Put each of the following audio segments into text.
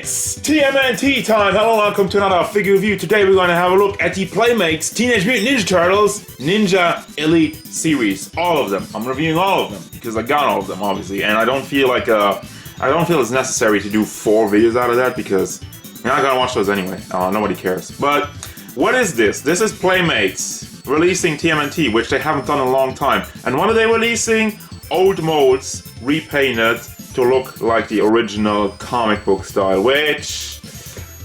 It's TMNT time! Hello, welcome to another figure review. Today we're going to have a look at the Playmates Teenage Mutant Ninja Turtles Ninja Elite series. All of them. I'm reviewing all of them because I got all of them, obviously, and I don't feel it's necessary to do 4 videos out of that because you're not gonna watch those anyway. Nobody cares. But what is this? This is Playmates releasing TMNT, which they haven't done in a long time. And what are they releasing? Old molds repainted to look like the original comic book style, which,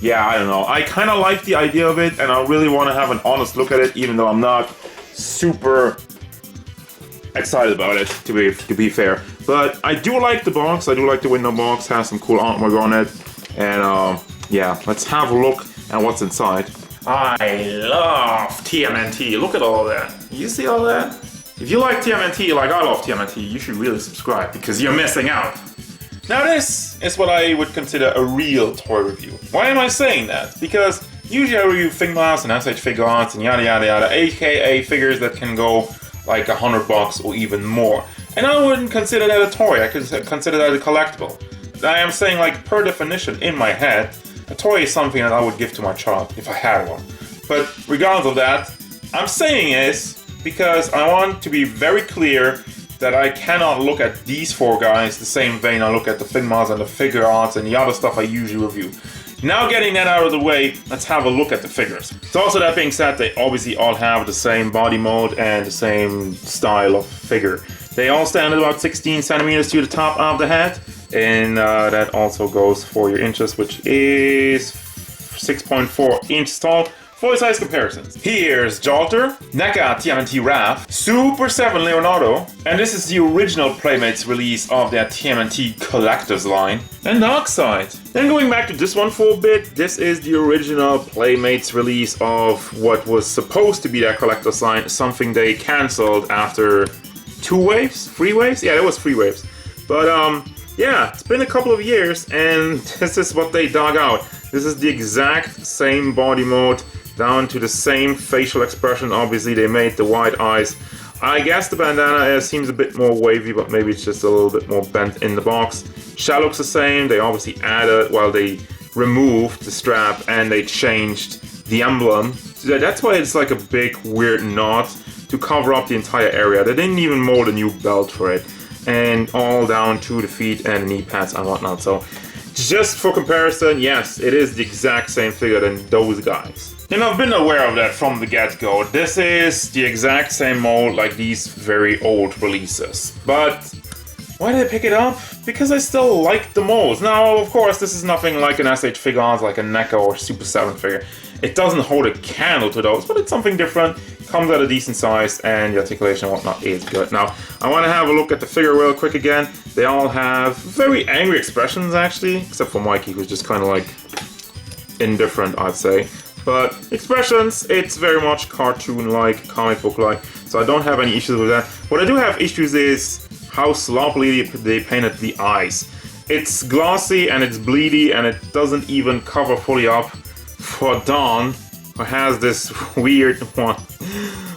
yeah, I don't know. I kind of like the idea of it, and I really want to have an honest look at it, even though I'm not super excited about it, to be fair. But I do like the box. I do like the window box. Has some cool artwork on it, and yeah, let's have a look at what's inside. I love TMNT. Look at all that. You see all that? If you like TMNT like I love TMNT, you should really subscribe because you're missing out. Now this is what I would consider a real toy review. Why am I saying that? Because usually I review Figmas and SH Figuarts and yada yada yada, aka figures that can go like $100 or even more. And I wouldn't consider that a toy, I could consider that a collectible. I am saying, like, per definition in my head, a toy is something that I would give to my child if I had one. But regardless of that, I'm saying is because I want to be very clear that I cannot look at these 4 guys the same vein I look at the Figmas and the Figuarts and the other stuff I usually review. Now getting that out of the way, let's have a look at the figures. So also that being said, they obviously all have the same body mold and the same style of figure. They all stand at about 16 centimeters to the top of the head, and that also goes for your inches, which is 6.4 inches tall. For size comparisons, here's Jolter, NECA TMNT Raph, Super 7 Leonardo, and this is the original Playmates release of their TMNT Collector's line, and Darkseid. Then going back to this one for a bit, this is the original Playmates release of what was supposed to be their Collector's line, something they cancelled after 3 waves? Yeah, it was 3 waves. But yeah, it's been a couple of years, and this is what they dug out. This is the exact same body mode, down to the same facial expression. Obviously they made the white eyes. I guess the bandana seems a bit more wavy, but maybe it's just a little bit more bent in the box. Shell looks the same. They obviously added, well, they removed the strap and they changed the emblem. So that's why it's like a big weird knot to cover up the entire area. They didn't even mold a new belt for it, and all down to the feet and the knee pads and whatnot. So just for comparison, yes, it is the exact same figure than those guys. And I've been aware of that from the get-go. This is the exact same mold like these very old releases. But why did I pick it up? Because I still like the molds. Now, of course, this is nothing like an SH Figuarts, like a NECA or Super 7 figure. It doesn't hold a candle to those, but it's something different. Comes at a decent size, and the articulation and whatnot is good. Now, I want to have a look at the figure real quick again. They all have very angry expressions, actually, except for Mikey, who's just kind of like indifferent, I'd say. But expressions, it's very much cartoon-like, comic book-like, so I don't have any issues with that. What I do have issues is how sloppily they painted the eyes. It's glossy and it's bleedy, and it doesn't even cover fully up for Dawn, who has this weird one.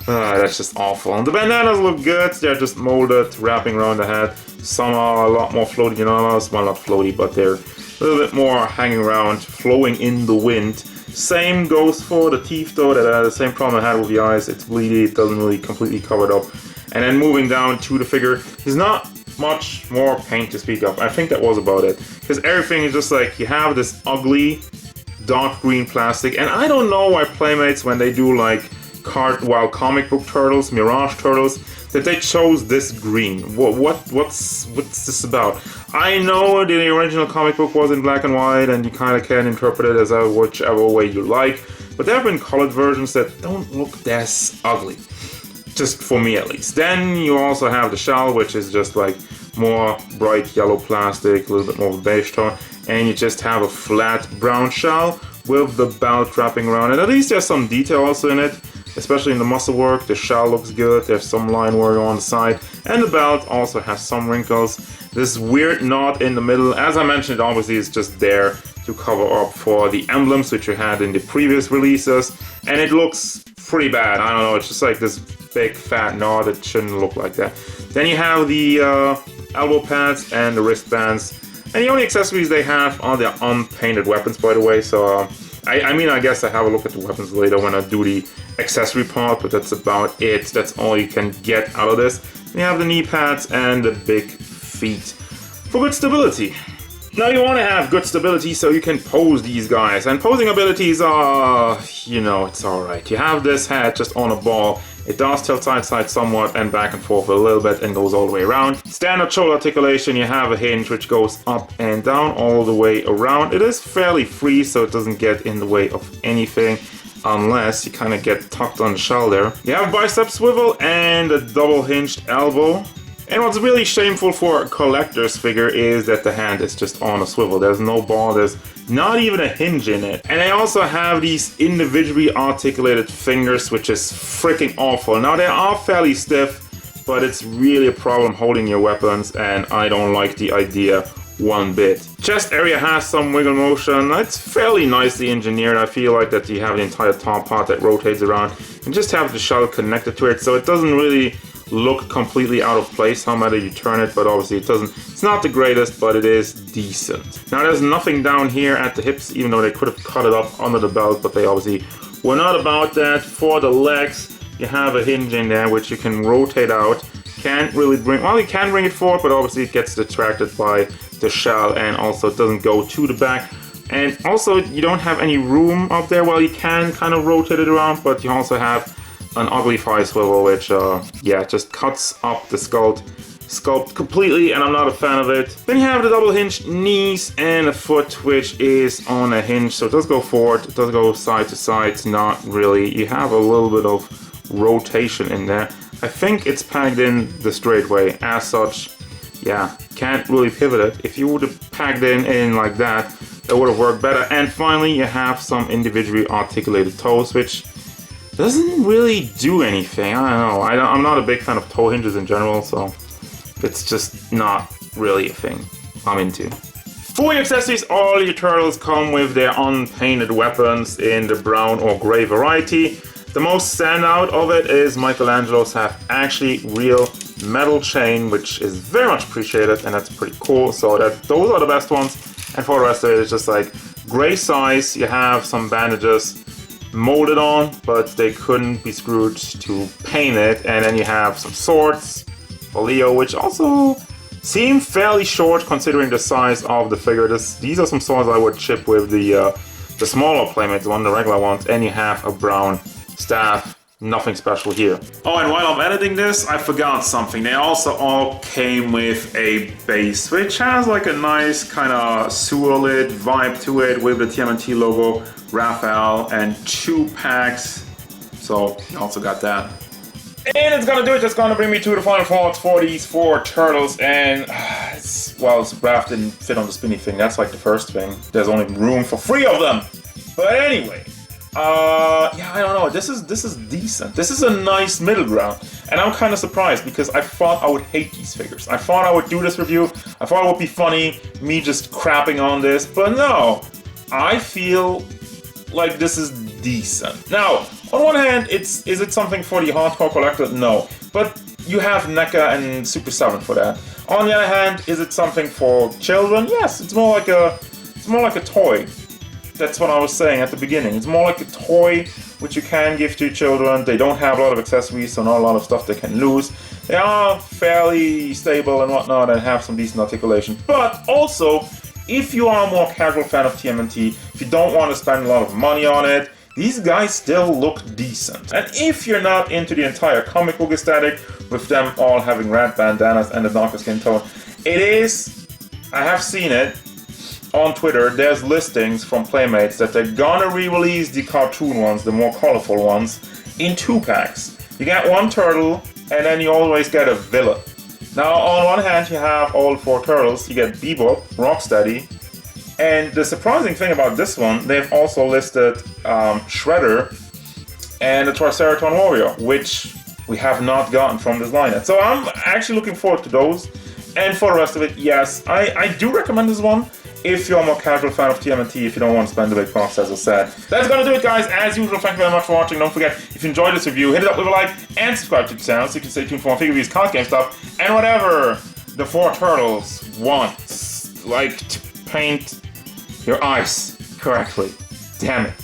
That's just awful. And the bandanas look good. They're just molded, wrapping around the head. Some are a lot more floaty than others. Well, not floaty, but they're a little bit more hanging around, flowing in the wind. Same goes for the teeth, though. That the same problem I had with the eyes. It's bleedy. It doesn't really completely cover it up. And then moving down to the figure, there's not much more paint to speak of. I think that was about it. Because everything is just like, you have this ugly dark green plastic, and I don't know why Playmates, when they do like comic book turtles, Mirage turtles, that they chose this green. What's this about? I know the original comic book was in black and white, and you kind of can interpret it as whichever way you like, but there have been colored versions that don't look this ugly, just for me at least. Then you also have the shell, which is just like more bright yellow plastic, a little bit more of a beige tone, and you just have a flat brown shell with the belt wrapping around it. At least there's some detail also in it, especially in the muscle work. The shell looks good, there's some line work on the side, and the belt also has some wrinkles. This weird knot in the middle, as I mentioned, obviously is just there to cover up for the emblems which you had in the previous releases, and it looks pretty bad. I don't know, it's just like this big fat knot. It shouldn't look like that. Then you have the elbow pads and the wristbands. And the only accessories they have are their unpainted weapons, by the way, so I mean, I guess I have a look at the weapons later when I do the accessory part, but that's about it. That's all you can get out of this. You have the knee pads and the big feet for good stability. Now you want to have good stability so you can pose these guys, and posing abilities are, you know, it's alright. You have this head just on a ball. It does tilt side to side somewhat and back and forth a little bit and goes all the way around. Standard shoulder articulation, you have a hinge which goes up and down all the way around. It is fairly free, so it doesn't get in the way of anything unless you kind of get tucked on the shoulder. You have bicep swivel and a double hinged elbow. And what's really shameful for a collector's figure is that the hand is just on a swivel. There's no ball, there's not even a hinge in it. And they also have these individually articulated fingers, which is freaking awful. Now they are fairly stiff, but it's really a problem holding your weapons, and I don't like the idea one bit. Chest area has some wiggle motion. It's fairly nicely engineered. I feel like that you have the entire top part that rotates around and just have the shell connected to it, so it doesn't really look completely out of place how matter you turn it, but obviously it's not the greatest, but it is decent. Now there's nothing down here at the hips, even though they could have cut it up under the belt, but they obviously were not about that. For the legs, you have a hinge in there which you can rotate out. Can't really bring, well, you can bring it forward, but obviously it gets detracted by the shell, and also it doesn't go to the back. And also you don't have any room up there. Well, you can kind of rotate it around, but you also have an ugly thigh swivel, which yeah, just cuts up the sculpt completely, and I'm not a fan of it. Then you have the double hinged knees and a foot which is on a hinge, so it does go forward, it does go side to side. It's not really, you have a little bit of rotation in there. I think it's pegged in the straight way. As such, yeah, can't really pivot it. If you would have pegged in like that, it would have worked better. And finally, you have some individually articulated toes, which doesn't really do anything. I don't know. I'm not a big fan of toe hinges in general, so it's just not really a thing I'm into. For your accessories, all your turtles come with their unpainted weapons in the brown or gray variety. The most standout of it is Michelangelo's have actually real metal chain, which is very much appreciated, and that's pretty cool. So those are the best ones. And for the rest of it, it's just like gray size. You have some bandages molded on, but they couldn't be screwed to paint it. And then you have some swords for Leo, which also seem fairly short considering the size of the figure. These are some swords I would chip with the smaller Playmates one, the regular ones. And you have a brown staff. Nothing special here. Oh, and while I'm editing this, I forgot something. They also all came with a base, which has like a nice kind of sewer lid vibe to it with the TMNT logo, Raphael, and 2 packs. So you also got that. And it's gonna do it. That's gonna bring me to the final thoughts for these 4 turtles. And it's Raph didn't fit on the spinny thing. That's like the first thing. There's only room for 3 of them. But anyway. Yeah, I don't know. This is decent. This is a nice middle ground, and I'm kind of surprised because I thought I would hate these figures. I thought I would do this review. I thought it would be funny, me just crapping on this, but no. I feel like this is decent. Now, on one hand, is it something for the hardcore collector? No, but you have NECA and Super 7 for that. On the other hand, is it something for children? Yes, it's more like a toy. That's what I was saying at the beginning. It's more like a toy which you can give to children. They don't have a lot of accessories, so not a lot of stuff they can lose. They are fairly stable and whatnot and have some decent articulation. But also, if you are a more casual fan of TMNT, if you don't want to spend a lot of money on it, these guys still look decent. And if you're not into the entire comic book aesthetic, with them all having red bandanas and a darker skin tone, I have seen it, on Twitter, there's listings from Playmates that they're gonna re-release the cartoon ones, the more colorful ones, in 2 packs. You get 1 turtle, and then you always get a villain. Now, on one hand, you have all 4 turtles. You get Bebop, Rocksteady, and the surprising thing about this one, they've also listed Shredder and the Triceraton Warrior, which we have not gotten from this line yet. So I'm actually looking forward to those. And for the rest of it, yes, I do recommend this one. If you're a more casual fan of TMNT, if you don't want to spend the big bucks, as I said. That's gonna do it, guys. As usual, thank you very much for watching. Don't forget, if you enjoyed this review, hit it up with a like and subscribe to the channel so you can stay tuned for more figure reviews, card game stuff, and whatever the 4 turtles want. like to paint your eyes correctly. Damn it.